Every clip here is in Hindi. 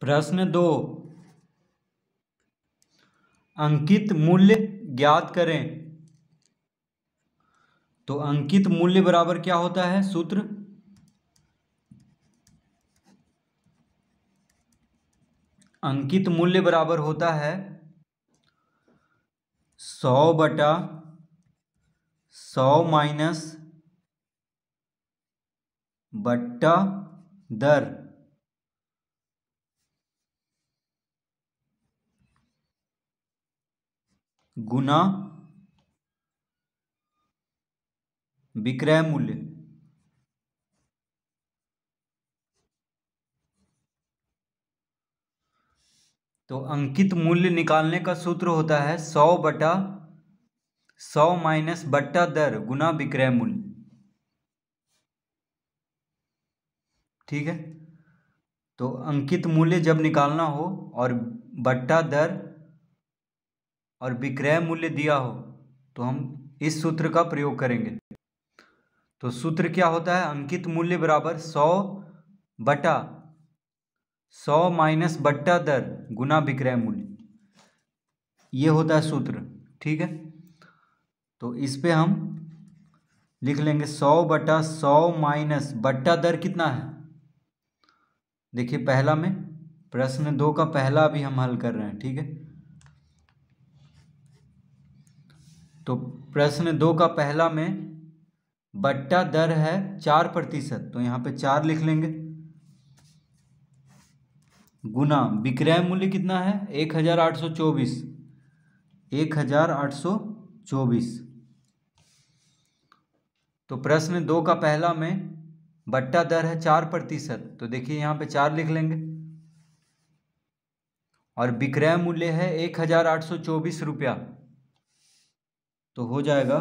प्रश्न 2, अंकित मूल्य ज्ञात करें। तो अंकित मूल्य बराबर क्या होता है सूत्र? अंकित मूल्य बराबर होता है 100/100 माइनस बट्टा दर गुना विक्रय मूल्य। तो अंकित मूल्य निकालने का सूत्र होता है 100/100 माइनस बट्टा दर गुना विक्रय मूल्य। ठीक है, तो अंकित मूल्य जब निकालना हो और बट्टा दर और विक्रय मूल्य दिया हो तो हम इस सूत्र का प्रयोग करेंगे। तो सूत्र क्या होता है? अंकित मूल्य बराबर 100/100 माइनस बट्टा दर गुना विक्रय मूल्य, ये होता है सूत्र। ठीक है, तो इस पे हम लिख लेंगे 100/100 माइनस बट्टा दर कितना है। देखिए पहला में, प्रश्न 2 का पहला भी हम हल कर रहे हैं। ठीक है, तो प्रश्न 2 का पहला में बट्टा दर है 4%, तो यहाँ पे 4 लिख लेंगे, गुना विक्रय मूल्य कितना है 1824। 1824। तो प्रश्न 2 का पहला में बट्टा दर है 4%, तो देखिए यहाँ पे 4 लिख लेंगे, और विक्रय मूल्य है 1824 रुपया, तो हो जाएगा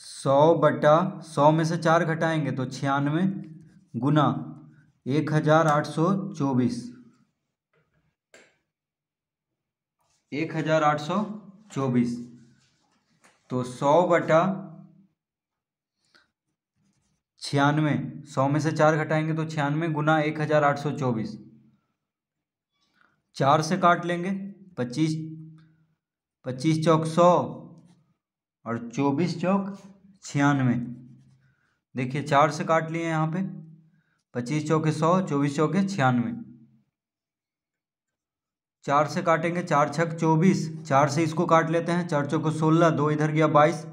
100/100 में से 4 घटाएंगे तो 96 गुना 1824। 1824, तो 100/96, 100 में से 4 घटाएंगे तो 96 गुना 1824। 4 से काट लेंगे, 25 25 चौक 100 और 24 चौक 96। देखिए 4 से काट लिए यहाँ पे, 25 चौके 100, 24 चौके 96। 4 से काटेंगे, 4 छक 24, 4 से इसको काट लेते हैं, 4 चौको 16, 2 इधर गया 22,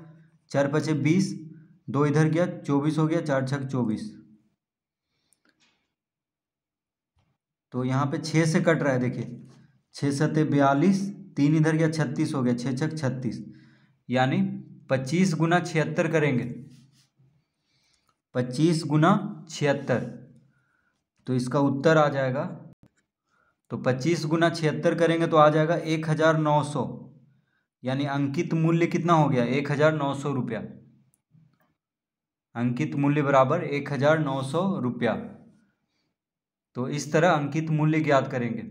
4 पचे 20, 2 इधर गया 24 हो गया, 4 छक 24। तो यहाँ पे 6 से कट रहा है, देखिए 6 सत्ते 42, 3 इधर गया 36 हो गया, 6 छक 36, यानी 25 गुना 76 करेंगे, 25 गुना 76, तो इसका उत्तर आ जाएगा। तो 25 गुना 76 करेंगे तो आ जाएगा 1900, यानी अंकित मूल्य कितना हो गया 1900 रुपया। अंकित मूल्य बराबर 1900 रुपया। तो इस तरह अंकित मूल्य ज्ञात करेंगे।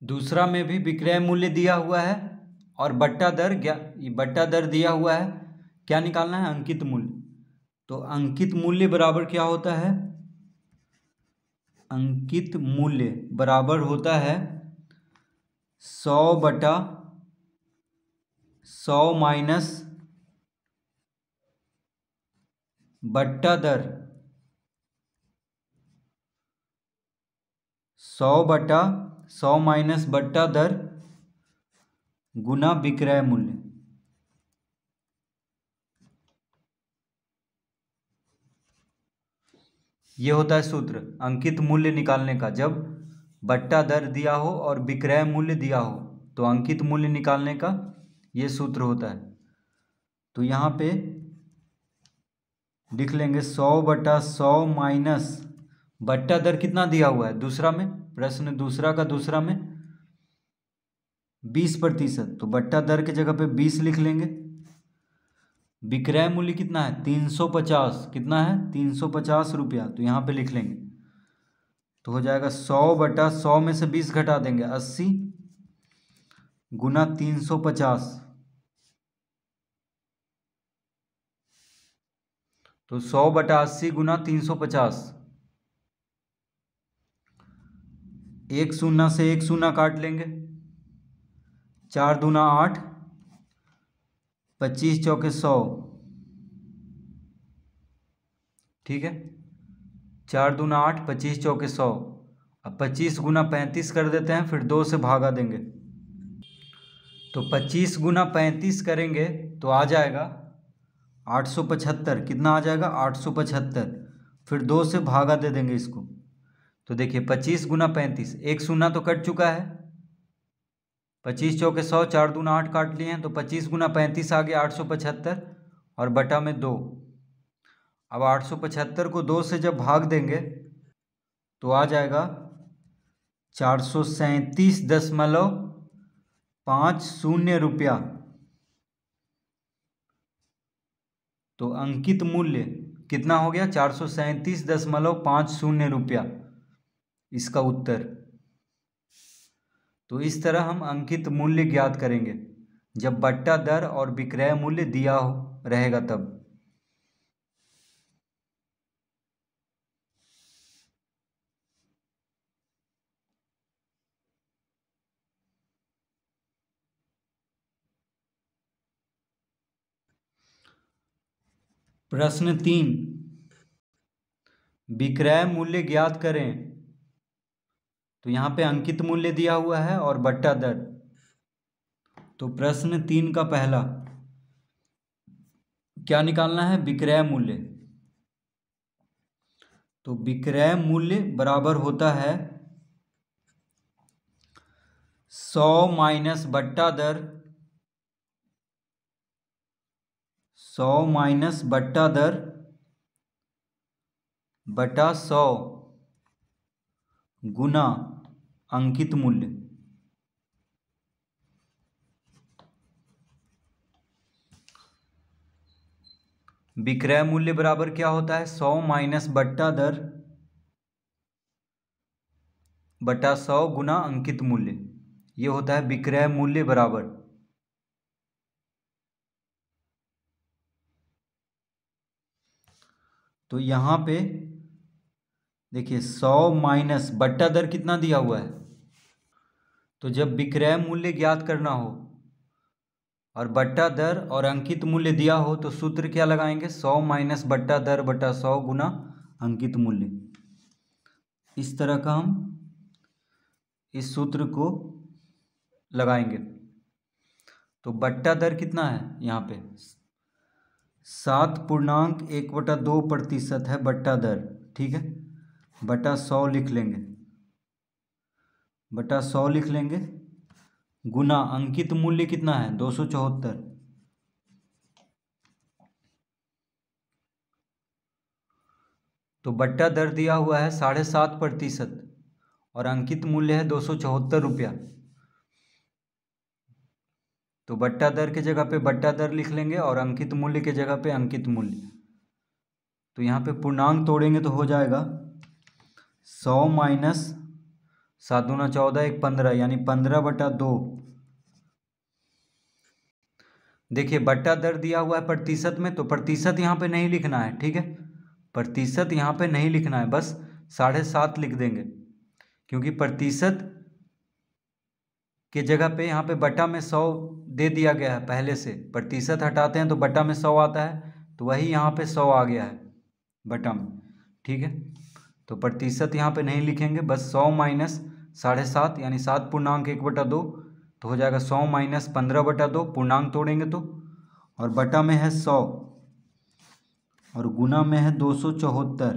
दूसरा में भी विक्रय मूल्य दिया हुआ है और बट्टा दर दिया हुआ है। क्या निकालना है? अंकित मूल्य। तो अंकित मूल्य बराबर क्या होता है? अंकित मूल्य बराबर होता है 100/100 माइनस बट्टा दर, 100/100 माइनस बट्टा दर गुना विक्रय मूल्य। ये होता है सूत्र अंकित मूल्य निकालने का। जब बट्टा दर दिया हो और विक्रय मूल्य दिया हो तो अंकित मूल्य निकालने का ये सूत्र होता है। तो यहाँ पे लिख लेंगे 100/100 माइनस बट्टा दर कितना दिया हुआ है दूसरा में, प्रश्न दूसरा का दूसरा में 20%, तो बट्टा दर की जगह पे 20 लिख लेंगे। विक्रय मूल्य कितना है 350, कितना है 350 रुपया, तो यहाँ पे लिख लेंगे तो हो जाएगा 100/100 में से 20 घटा देंगे 80 गुना 350। तो 100/80 गुना 350। एक शून्य से एक शून्य काट लेंगे, 4 दूना 8, 25 चौके 100। ठीक है, 4 दूना 8, 25 चौके 100। अब 25 गुना 35 कर देते हैं, फिर 2 से भागा देंगे। तो 25 गुना 35 करेंगे तो आ जाएगा 875। कितना आ जाएगा? 875। फिर 2 से भागा दे देंगे इसको। तो देखिए 25 गुना 35, एक शून्य तो कट चुका है, 25 चौके 100, 4 दूना 8 काट लिए हैं, तो 25 गुना 35 आ गया 875 और बटा में 2। अब 875 को 2 से जब भाग देंगे तो आ जाएगा 437.50 रुपया। तो अंकित मूल्य कितना हो गया? 437.50 रुपया इसका उत्तर। तो इस तरह हम अंकित मूल्य ज्ञात करेंगे जब बट्टा दर और विक्रय मूल्य दिया रहेगा तब। प्रश्न 3, विक्रय मूल्य ज्ञात करें। तो यहाँ पे अंकित मूल्य दिया हुआ है और बट्टा दर। तो प्रश्न 3 का पहला क्या निकालना है? विक्रय मूल्य। तो विक्रय मूल्य बराबर होता है 100 माइनस बट्टा दर, 100 माइनस बट्टा दर बटा 100 गुना अंकित मूल्य। विक्रय मूल्य बराबर क्या होता है? 100 माइनस बट्टा दर बटा 100 गुना अंकित मूल्य। ये होता है विक्रय मूल्य बराबर। तो यहाँ पे देखिए 100 माइनस बट्टा दर कितना दिया हुआ है। तो जब विक्रय मूल्य ज्ञात करना हो और बट्टा दर और अंकित मूल्य दिया हो तो सूत्र क्या लगाएंगे? 100 माइनस बट्टा दर बटा 100 गुना अंकित मूल्य। इस तरह का हम इस सूत्र को लगाएंगे। तो बट्टा दर कितना है? यहाँ पे 7.1/2% है बट्टा दर। ठीक है, बटा 100 लिख लेंगे, बटा 100 लिख लेंगे गुना अंकित मूल्य कितना है? 274। तो बट्टा दर दिया हुआ है 7.5% और अंकित मूल्य है 274 रुपया। तो बट्टा दर के जगह पे बट्टा दर लिख लेंगे और अंकित मूल्य के जगह पे अंकित मूल्य। तो यहाँ पे पूर्णांक तोड़ेंगे तो हो जाएगा 100 माइनस 7 दूना 14, 1 15, यानी 15/2। देखिए बट्टा दर दिया हुआ है प्रतिशत में, तो प्रतिशत यहाँ पे नहीं लिखना है। ठीक है, प्रतिशत यहाँ पे नहीं लिखना है, बस 7.5 लिख देंगे, क्योंकि प्रतिशत के जगह पे यहाँ पे बटा में 100 दे दिया गया है पहले से। प्रतिशत हटाते हैं तो बटा में 100 आता है, तो वही यहाँ पे 100 आ गया है बटा में। ठीक है, तो प्रतिशत यहाँ पे नहीं लिखेंगे, बस 100 माइनस 7.5 यानी 7.1/2। तो हो जाएगा 100 माइनस 15/2, पूर्णांक तोड़ेंगे तो, और बटा में है 100 और गुना में है 274।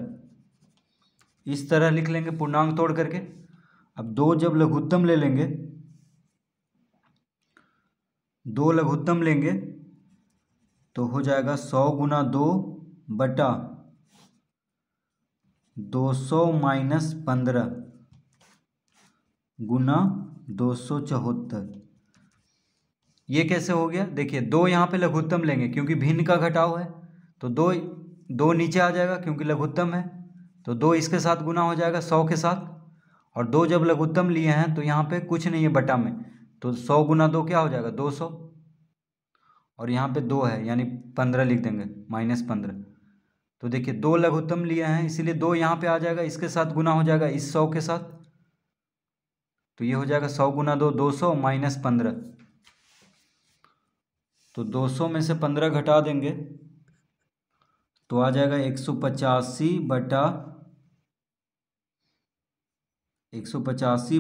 इस तरह लिख लेंगे पूर्णांक तोड़ करके। अब 2 जब लघुत्तम ले लेंगे, 2 लघुत्तम लेंगे तो हो जाएगा 100 गुना 2 बटा 200 माइनस 15 गुना 274। ये कैसे हो गया? देखिए 2 यहाँ पे लघुत्तम लेंगे क्योंकि भिन्न का घटाव है, तो 2 नीचे आ जाएगा क्योंकि लघुत्तम है, तो 2 इसके साथ गुना हो जाएगा 100 के साथ, और 2 जब लघुत्तम लिए हैं तो यहाँ पे कुछ नहीं है बटा में, तो 100 गुना 2 क्या हो जाएगा 200, और यहाँ पे 2 है यानी 15 लिख देंगे -15। तो देखिए 2 लघुत्तम लिए हैं इसीलिए 2 यहाँ पे आ जाएगा, इसके साथ गुना हो जाएगा इस 100 के साथ, तो ये हो जाएगा 100 गुना 2 200 -15। तो 200 में से 15 घटा देंगे तो आ जाएगा 185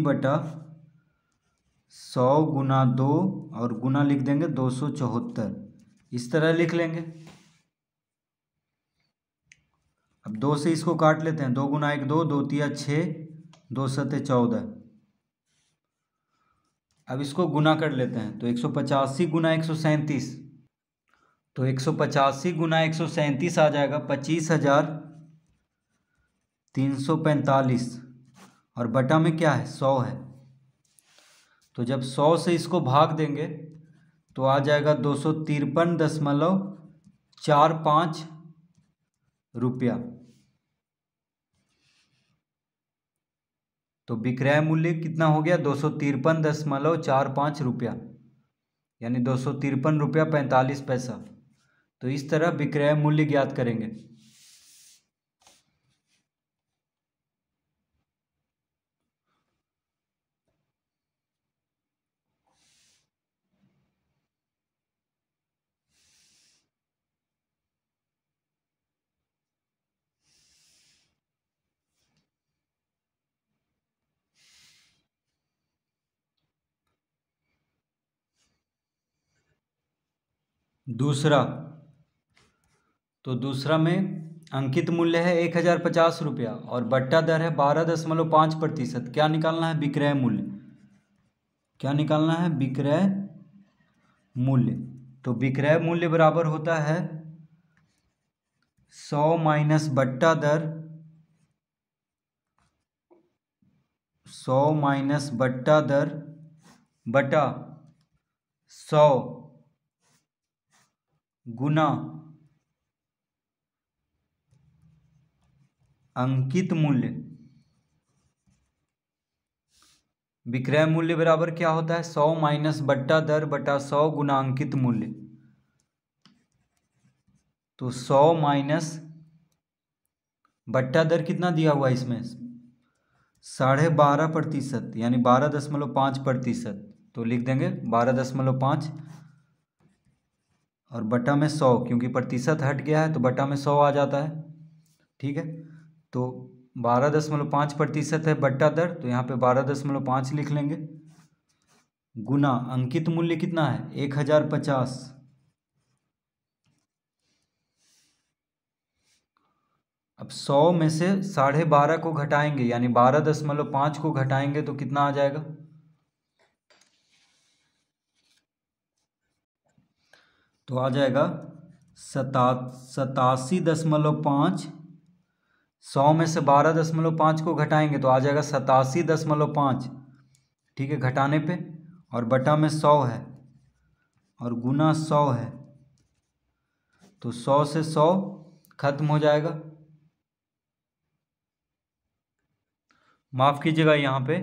बटा 100 गुना 2 और गुना लिख देंगे 274, इस तरह लिख लेंगे। अब 2 से इसको काट लेते हैं, 2 गुना 1 2, 2 तिया 6, 2 सते 14। अब इसको गुना कर लेते हैं, तो 185 गुना 137, तो 185 गुना 137 आ जाएगा 25,345, और बटा में क्या है 100 है, तो जब 100 से इसको भाग देंगे तो आ जाएगा 253.45 रुपया। तो विक्रय मूल्य कितना हो गया 253.45 रुपया, यानी 253 रुपया 45 पैसा। तो इस तरह विक्रय मूल्य ज्ञात करेंगे। दूसरा, तो दूसरा में अंकित मूल्य है 1050 रुपया और बट्टा दर है 12.5%। क्या निकालना है विक्रय मूल्य, क्या निकालना है विक्रय मूल्य। तो विक्रय मूल्य बराबर होता है 100 माइनस बट्टा दर, 100 माइनस बट्टा दर बटा 100 गुना अंकित मूल्य। विक्रय मूल्य बराबर क्या होता है 100 माइनस बट्टा दर बटा 100 गुना अंकित मूल्य। तो 100 माइनस बट्टा दर कितना दिया हुआ है इसमें 12.5% यानी 12.5%, तो लिख देंगे 12.5 और बटा में 100, क्योंकि प्रतिशत हट गया है तो बटा में 100 आ जाता है। ठीक है, तो 12.5% है बट्टा दर, तो यहाँ पे 12.5 लिख लेंगे, गुना अंकित मूल्य कितना है 1050। अब 100 में से 12.5 को घटाएंगे यानी 12.5 को घटाएंगे तो कितना आ जाएगा, तो आ जाएगा 87.5। 100 में से 12.5 को घटाएंगे तो आ जाएगा 87.5। ठीक है, घटाने पे, और बटा में 100 है और गुना 100 है, तो 100 से 100 खत्म हो जाएगा। माफ़ कीजिएगा, यहाँ पे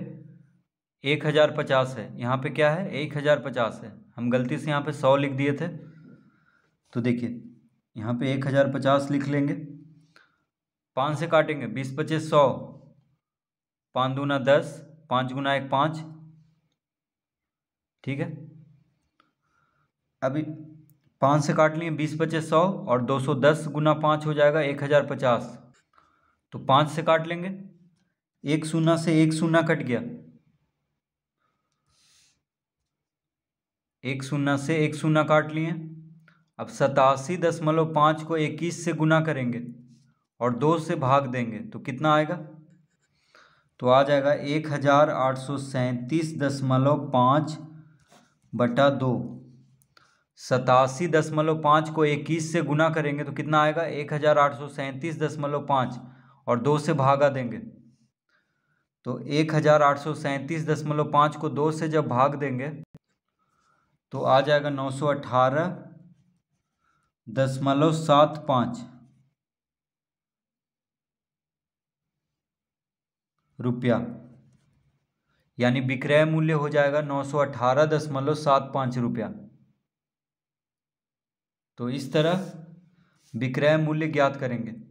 1050 है, यहाँ पे क्या है 1050 है, हम गलती से यहाँ पे 100 लिख दिए थे। तो देखिए यहाँ पे 1050 लिख लेंगे, 5 से काटेंगे 20 × 25 100, 5 दूना 10, 5 गुना 1 5। ठीक है, अभी 5 से काट लिए 20 × 25 100 और 210 गुना 5 हो जाएगा 1050। तो 5 से काट लेंगे, एक शून्य से एक शून्य कट गया, एक शून्य से एक शून्य काट लिए। अब 87.5 को 21 से गुना करेंगे और 2 से भाग देंगे तो कितना आएगा, तो आ जाएगा 1837.5 बटा 2। 87.5 को 21 से गुना करेंगे तो कितना आएगा 1837.5 और 2 से भागा देंगे, तो 1837.5 को 2 से जब भाग देंगे तो आ जाएगा 918.75। रुपया, यानी विक्रय मूल्य हो जाएगा 918.75 रुपया। तो इस तरह विक्रय मूल्य ज्ञात करेंगे।